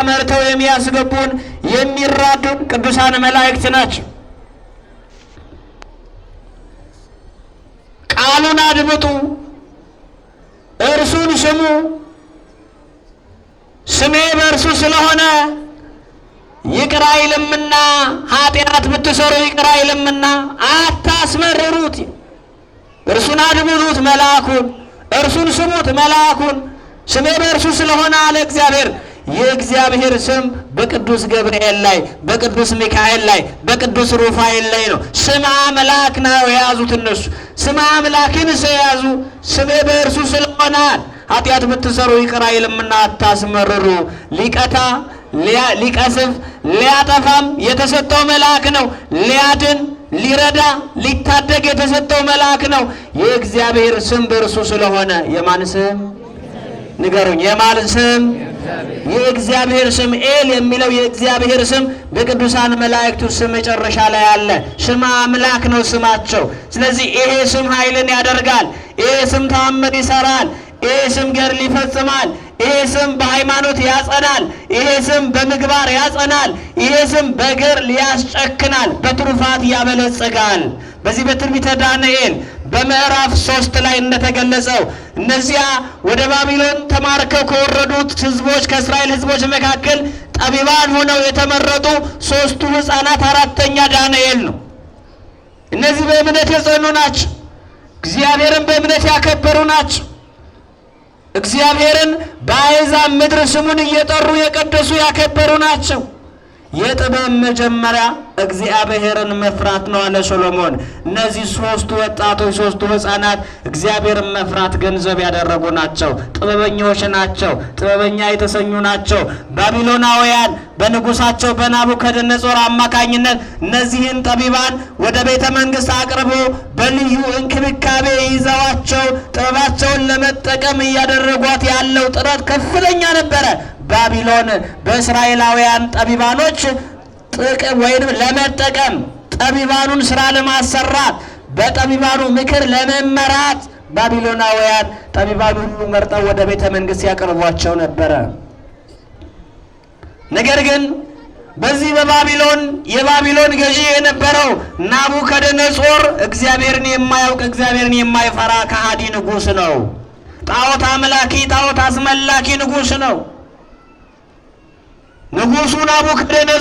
መርተው የሚያስገቡን የሚራዱን ቅዱሳን መላእክት ናቸው። ቃሉን አድምጡ፣ እርሱን ስሙ። ስሜ በእርሱ ስለሆነ ይቅር አይልምና፣ ኃጢአት ብትሰሩ ይቅር አይልምና አታስመርሩት። እርሱን አድምጡት መልአኩን፣ እርሱን ስሙት መልአኩን። ስሜ በእርሱ ስለሆነ አለ እግዚአብሔር። የእግዚአብሔር ስም በቅዱስ ገብርኤል ላይ፣ በቅዱስ ሚካኤል ላይ፣ በቅዱስ ሩፋኤል ላይ ነው። ስም አምላክ ነው የያዙት እነሱ። ስም አምላክን የያዙ ስሜ በእርሱ ስለሆነ ኃጢአት ብትሰሩ ይቅር አይልምና አታስመርሩ። ሊቀታ ሊቀስፍ ሊያጠፋም የተሰጠው መልአክ ነው። ሊያድን ሊረዳ ሊታደግ የተሰጠው መልአክ ነው። የእግዚአብሔር ስም በእርሱ ስለሆነ የማን ስም ንገሩኝ? የማን ስም? የእግዚአብሔር ስም። ኤል የሚለው የእግዚአብሔር ስም በቅዱሳን መላእክቱ ስም መጨረሻ ላይ አለ። ስም አምላክ ነው ስማቸው። ስለዚህ ይሄ ስም ኃይልን ያደርጋል። ይሄ ስም ተአምር ይሰራል። ይሄ ስም ገድል ይፈጽማል። ይሄ ስም በሃይማኖት ያጸናል። ይሄ ስም በምግባር ያጸናል። ይሄ ስም በገድል ያስጨክናል፣ በትሩፋት ያበለጽጋል። በዚህ በትንቢተ ዳንኤል በምዕራፍ 3 ላይ እንደተገለጸው እነዚያ ወደ ባቢሎን ተማርከው ከወረዱት ሕዝቦች ከእስራኤል ሕዝቦች መካከል ጠቢባን ሆነው የተመረጡ 3ቱ ሕፃናት አራተኛ ዳንኤል ነው። እነዚህ በእምነት የጸኑ ናቸው። እግዚአብሔርን በእምነት ያከበሩ ናቸው። እግዚአብሔርን በአሕዛብ ምድር ስሙን እየጠሩ የቀደሱ ያከበሩ ናቸው። የጥበብ መጀመሪያ እግዚአብሔርን መፍራት ነው አለ ሶሎሞን። እነዚህ 3ቱ ወጣቶች 3ቱ ሕፃናት እግዚአብሔርን መፍራት ገንዘብ ያደረጉ ናቸው። ጥበበኞች ናቸው። ጥበበኛ የተሰኙ ናቸው። ባቢሎናውያን በንጉሳቸው በናቡከደነጾር አማካኝነት እነዚህን ጠቢባን ወደ ቤተ መንግሥት አቅርቦ በልዩ እንክብካቤ ይዘዋቸው ጥበባቸውን ለመጠቀም እያደረጓት ያለው ጥረት ከፍተኛ ነበረ። ባቢሎን በእስራኤላውያን ጠቢባኖች ጥቅም ወይም ለመጠቀም ጠቢባኑን ስራ ለማሰራት በጠቢባኑ ምክር ለመመራት ባቢሎናውያን ጠቢባኑን ሁሉ መርጠው ወደ ቤተ መንግሥት ያቀርቧቸው ነበረ። ነገር ግን በዚህ የባቢሎን ገዢ የነበረው ናቡከደነጾር እግዚአብሔርን የማያውቅ እግዚአብሔርን የማይፈራ ከሃዲ ንጉሥ ነው። ጣዖት አምላኪ ጣዖት አስመላኪ ንጉሥ ነው። ንጉሡ ናቡከደነጾር